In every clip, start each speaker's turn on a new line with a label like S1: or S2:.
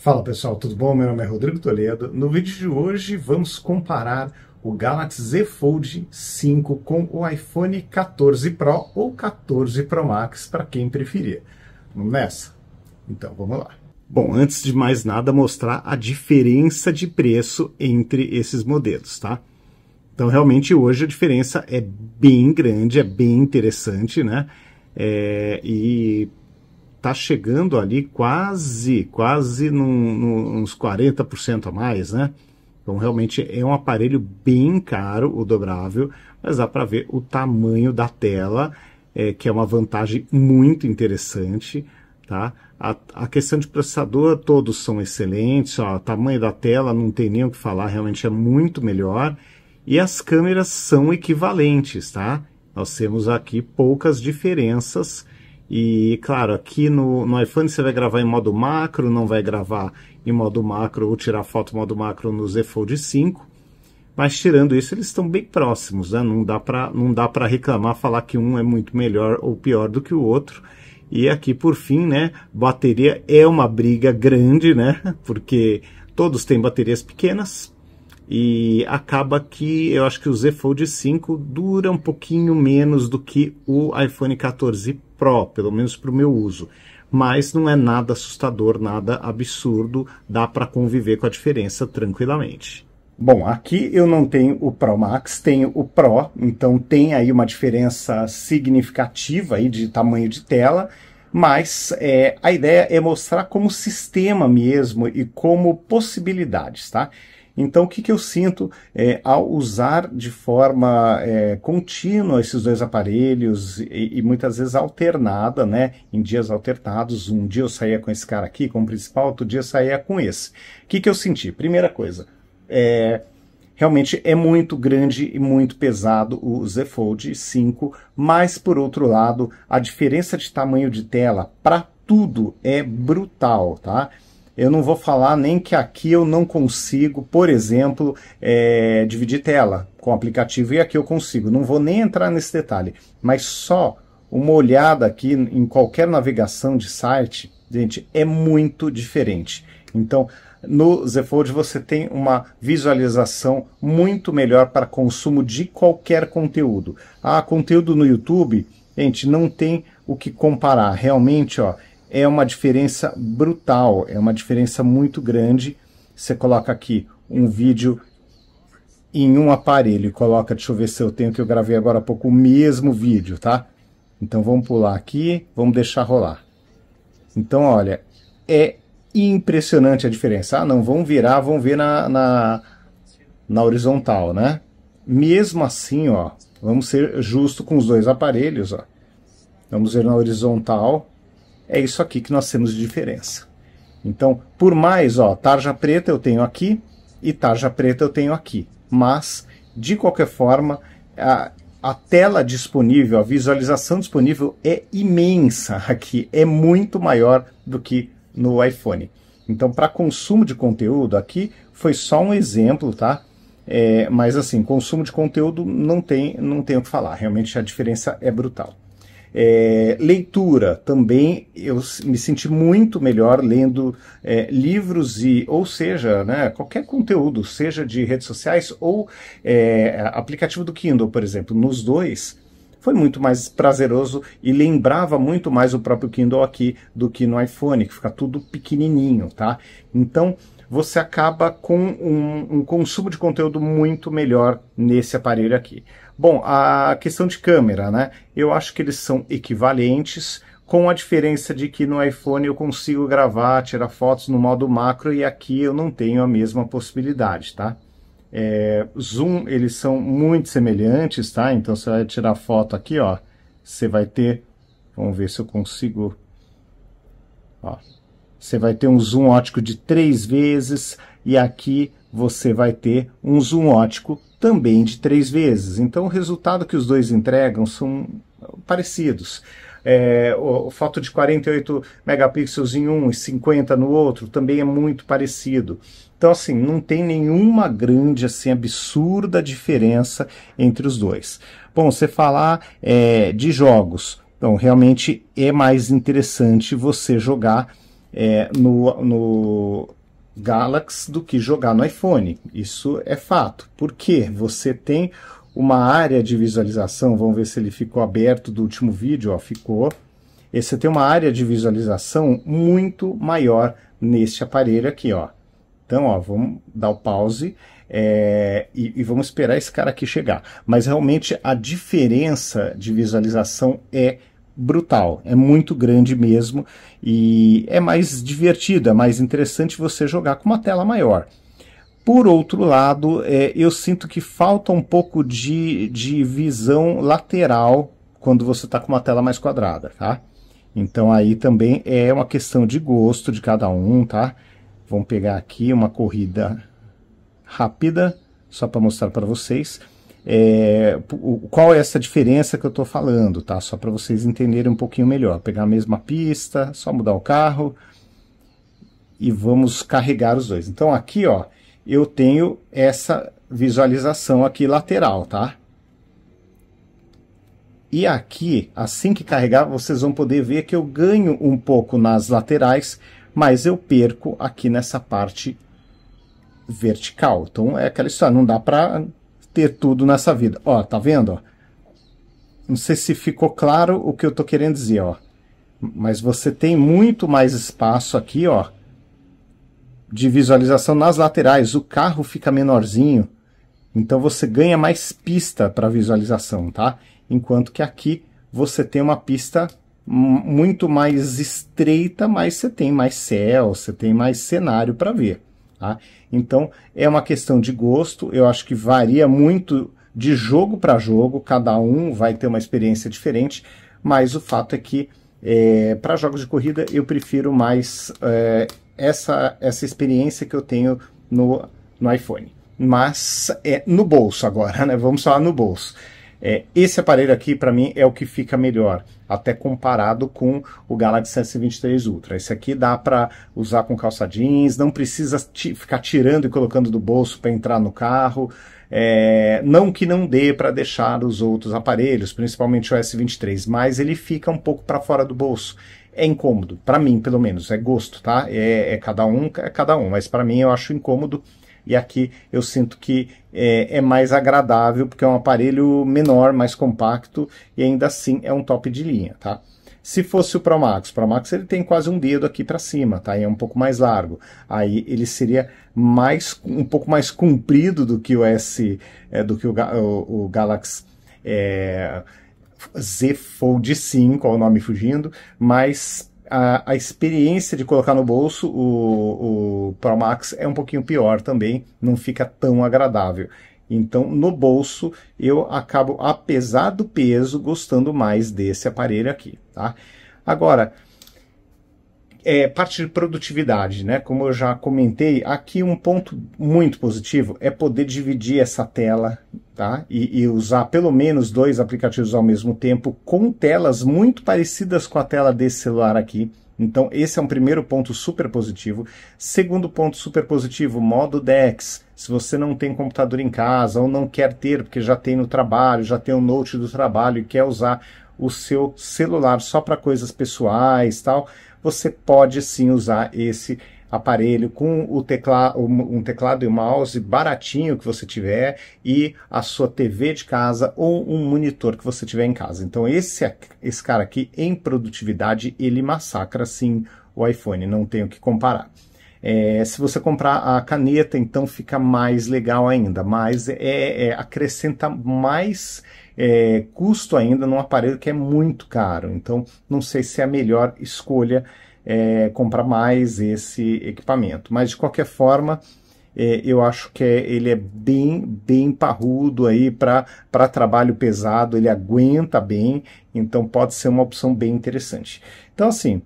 S1: Fala pessoal, tudo bom? Meu nome é Rodrigo Toledo. No vídeo de hoje vamos comparar o Galaxy Z Fold 5 com o iPhone 14 Pro ou 14 Pro Max, para quem preferir. Vamos nessa? Então vamos lá. Bom, antes de mais nada, mostrar a diferença de preço entre esses modelos, tá? Então realmente hoje a diferença é bem grande, é bem interessante, né? E tá chegando ali quase uns 40% a mais, né? Então realmente é um aparelho bem caro, o dobrável, mas dá para ver o tamanho da tela, que é uma vantagem muito interessante, tá? A questão de processador, todos são excelentes, ó, o tamanho da tela não tem nem o que falar, realmente é muito melhor, e as câmeras são equivalentes, tá? Nós temos aqui poucas diferenças. E, claro, aqui no iPhone você vai gravar em modo macro, não vai gravar em modo macro ou tirar foto em modo macro no Z Fold 5. Mas, tirando isso, eles estão bem próximos, né? Não dá pra reclamar, falar que um é muito melhor ou pior do que o outro. E aqui, por fim, né? Bateria é uma briga grande, né? Porque todos têm baterias pequenas. E acaba que eu acho que o Z Fold 5 dura um pouquinho menos do que o iPhone 14 Pro, pelo menos para o meu uso. Mas não é nada assustador, nada absurdo, dá para conviver com a diferença tranquilamente. Bom, aqui eu não tenho o Pro Max, tenho o Pro, então tem aí uma diferença significativa aí de tamanho de tela, mas a ideia é mostrar como sistema mesmo e como possibilidades, tá? Então, o que eu sinto ao usar de forma contínua esses dois aparelhos e muitas vezes alternada, né? Em dias alternados, um dia eu saía com esse cara aqui como principal, outro dia eu saía com esse. O que eu senti? Primeira coisa, realmente é muito grande e muito pesado o Z Fold 5, mas por outro lado, a diferença de tamanho de tela para tudo é brutal, tá? Eu não vou falar nem que aqui eu não consigo, por exemplo, dividir tela com o aplicativo, e aqui eu consigo. Não vou nem entrar nesse detalhe, mas só uma olhada aqui em qualquer navegação de site, gente, é muito diferente. Então, no Z Fold você tem uma visualização muito melhor para consumo de qualquer conteúdo. Conteúdo no YouTube, gente, não tem o que comparar. Realmente, ó, é uma diferença brutal, é uma diferença muito grande. Você coloca aqui um vídeo em um aparelho e coloca, deixa eu ver se eu tenho, que eu gravei agora há pouco, o mesmo vídeo, tá? Então vamos pular aqui, vamos deixar rolar. Então, olha, é impressionante a diferença. Não, vamos virar, vamos ver na horizontal, né? Mesmo assim, ó, vamos ser justo com os dois aparelhos, ó. Vamos ver na horizontal. É isso aqui que nós temos de diferença. Então, por mais, ó, tarja preta eu tenho aqui e tarja preta eu tenho aqui. Mas, de qualquer forma, a tela disponível, a visualização disponível é imensa aqui. É muito maior do que no iPhone. Então, para consumo de conteúdo, aqui foi só um exemplo, tá? Mas, assim, consumo de conteúdo não tem o que falar. Realmente a diferença é brutal. Leitura também, eu me senti muito melhor lendo livros, ou seja, né, qualquer conteúdo, seja de redes sociais ou aplicativo do Kindle, por exemplo. Nos dois foi muito mais prazeroso e lembrava muito mais o próprio Kindle aqui do que no iPhone, que fica tudo pequenininho, tá? Então você acaba com um consumo de conteúdo muito melhor nesse aparelho aqui. Bom, a questão de câmera, né? Eu acho que eles são equivalentes, com a diferença de que no iPhone eu consigo gravar, tirar fotos no modo macro, e aqui eu não tenho a mesma possibilidade, tá? Zoom, eles são muito semelhantes, tá? Então você vai tirar foto aqui, ó, você vai ter, vamos ver se eu consigo, ó, você vai ter um zoom ótico de 3 vezes, e aqui você vai ter um zoom ótico também de 3 vezes. Então o resultado que os dois entregam são parecidos. O foto de 48 megapixels em um e 50 no outro também é muito parecido. Então, assim, não tem nenhuma grande, assim, absurda diferença entre os dois. Bom, você falar de jogos, então realmente é mais interessante você jogar no Galaxy do que jogar no iPhone. Isso é fato. Por quê? Você tem uma área de visualização, vamos ver se ele ficou aberto do último vídeo, ó, ficou. Você tem uma área de visualização muito maior neste aparelho aqui, ó. Então, ó, vamos dar o pause e vamos esperar esse cara aqui chegar. Mas realmente a diferença de visualização é brutal, é muito grande mesmo e é mais divertido, é mais interessante você jogar com uma tela maior. Por outro lado, eu sinto que falta um pouco de visão lateral quando você está com uma tela mais quadrada, tá? Então aí também é uma questão de gosto de cada um, tá? Vamos pegar aqui uma corrida rápida, só para mostrar para vocês. Qual é essa diferença que eu estou falando, tá? Só para vocês entenderem um pouquinho melhor. Pegar a mesma pista, só mudar o carro e vamos carregar os dois. Então aqui, ó, eu tenho essa visualização aqui lateral, tá? E aqui, assim que carregar, vocês vão poder ver que eu ganho um pouco nas laterais, mas eu perco aqui nessa parte vertical. Então é aquela história, não dá para ter tudo nessa vida. Ó, tá vendo? Ó? Não sei se ficou claro o que eu tô querendo dizer, ó. Mas você tem muito mais espaço aqui, ó, de visualização nas laterais. O carro fica menorzinho, então você ganha mais pista para visualização, tá? Enquanto que aqui você tem uma pista muito mais estreita, mas você tem mais céu, você tem mais cenário para ver, tá? Então é uma questão de gosto, eu acho que varia muito de jogo para jogo, cada um vai ter uma experiência diferente, mas o fato é que para jogos de corrida eu prefiro mais essa experiência que eu tenho no iPhone. Mas no bolso agora, né? Vamos falar no bolso. Esse aparelho aqui, para mim, é o que fica melhor, até comparado com o Galaxy S23 Ultra. Esse aqui dá para usar com calça jeans, não precisa ficar tirando e colocando do bolso para entrar no carro. Não que não dê para deixar os outros aparelhos, principalmente o S23, mas ele fica um pouco para fora do bolso. É incômodo, para mim, pelo menos, é gosto, tá? Cada um, mas para mim eu acho incômodo. E aqui eu sinto que é mais agradável, porque é um aparelho menor, mais compacto, e ainda assim é um top de linha, tá? Se fosse o Pro Max ele tem quase um dedo aqui para cima, tá? E é um pouco mais largo. Aí ele seria um pouco mais comprido do que o Galaxy Z Fold 5, ó, o nome fugindo, mas a experiência de colocar no bolso o Pro Max é um pouquinho pior também, não fica tão agradável. Então, no bolso, eu acabo, apesar do peso, gostando mais desse aparelho aqui, tá? Agora, parte de produtividade, né? Como eu já comentei, aqui um ponto muito positivo é poder dividir essa tela, tá? E usar pelo menos 2 aplicativos ao mesmo tempo, com telas muito parecidas com a tela desse celular aqui. Então, esse é um primeiro ponto super positivo. Segundo ponto super positivo, modo DeX. Se você não tem computador em casa ou não quer ter, porque já tem no trabalho, já tem o Note do trabalho e quer usar o seu celular só para coisas pessoais, tal, você pode sim usar esse aparelho com um teclado e um mouse baratinho que você tiver e a sua TV de casa ou um monitor que você tiver em casa. Então esse cara aqui, em produtividade, ele massacra sim o iPhone, não tenho que comparar. Se você comprar a caneta, então fica mais legal ainda, mas acrescenta mais custo ainda num aparelho que é muito caro. Então não sei se é a melhor escolha comprar mais esse equipamento, mas de qualquer forma eu acho que ele é bem parrudo aí para trabalho pesado, ele aguenta bem, então pode ser uma opção bem interessante. Então assim,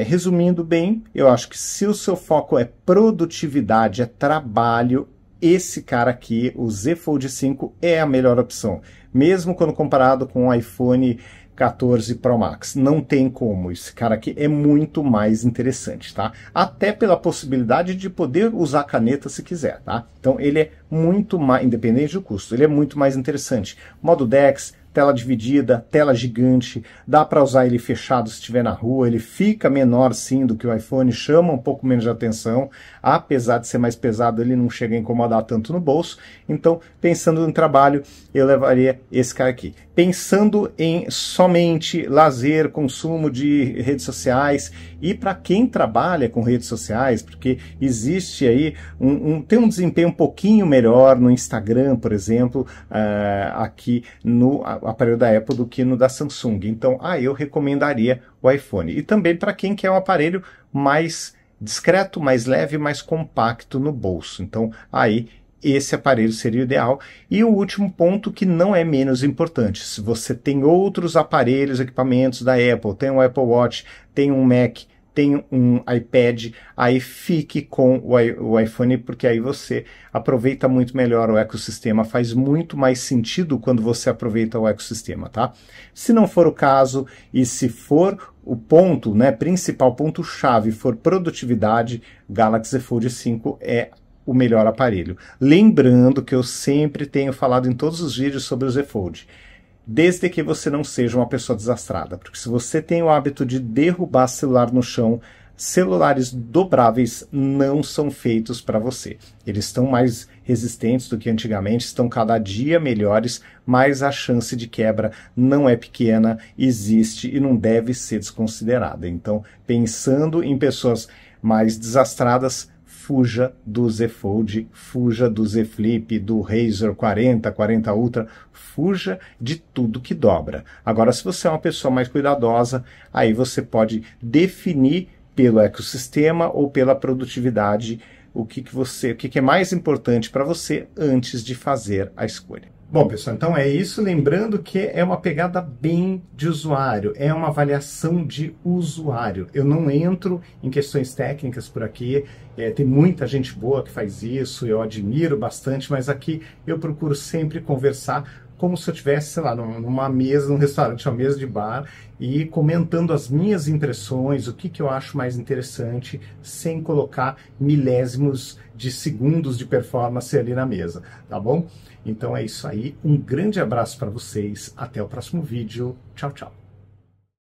S1: resumindo bem, eu acho que se o seu foco é produtividade, é trabalho, esse cara aqui, o Z Fold 5, é a melhor opção, mesmo quando comparado com o iPhone 14 Pro Max. Não tem como, esse cara aqui é muito mais interessante, tá? Até pela possibilidade de poder usar caneta se quiser, tá? Então ele é muito mais, independente do custo, ele é muito mais interessante. Modo DeX, tela dividida, tela gigante, dá para usar ele fechado se estiver na rua, ele fica menor sim do que o iPhone, chama um pouco menos de atenção, apesar de ser mais pesado, ele não chega a incomodar tanto no bolso. Então, pensando no trabalho, eu levaria esse cara aqui. Pensando em somente lazer, consumo de redes sociais, e para quem trabalha com redes sociais, porque existe aí, tem um desempenho um pouquinho melhor no Instagram, por exemplo, aqui no aparelho da Apple do que no da Samsung. Então, eu recomendaria o iPhone. E também para quem quer um aparelho mais discreto, mais leve, mais compacto no bolso. Então, aí esse aparelho seria o ideal. E o último ponto, que não é menos importante, se você tem outros aparelhos, equipamentos da Apple, tem um Apple Watch, tem um Mac, tem um iPad, aí fique com o iPhone, porque aí você aproveita muito melhor o ecossistema, faz muito mais sentido quando você aproveita o ecossistema, tá? Se não for o caso, e se for o ponto, né, principal ponto-chave for produtividade, Galaxy Z Fold 5 é o melhor aparelho. Lembrando que eu sempre tenho falado em todos os vídeos sobre o Z Fold, desde que você não seja uma pessoa desastrada, porque se você tem o hábito de derrubar celular no chão, celulares dobráveis não são feitos para você. Eles estão mais resistentes do que antigamente, estão cada dia melhores, mas a chance de quebra não é pequena, existe e não deve ser desconsiderada. Então, pensando em pessoas mais desastradas, fuja do Z Fold, fuja do Z Flip, do Razr 40, 40 Ultra, fuja de tudo que dobra. Agora, se você é uma pessoa mais cuidadosa, aí você pode definir pelo ecossistema ou pela produtividade o que é mais importante para você antes de fazer a escolha. Bom, pessoal, então é isso. Lembrando que é uma pegada bem de usuário, é uma avaliação de usuário. Eu não entro em questões técnicas por aqui, tem muita gente boa que faz isso, eu admiro bastante, mas aqui eu procuro sempre conversar como se eu estivesse, sei lá, numa mesa, num restaurante, uma mesa de bar, e comentando as minhas impressões, o que eu acho mais interessante, sem colocar milésimos de segundos de performance ali na mesa, tá bom? Então é isso aí, um grande abraço para vocês, até o próximo vídeo, tchau, tchau.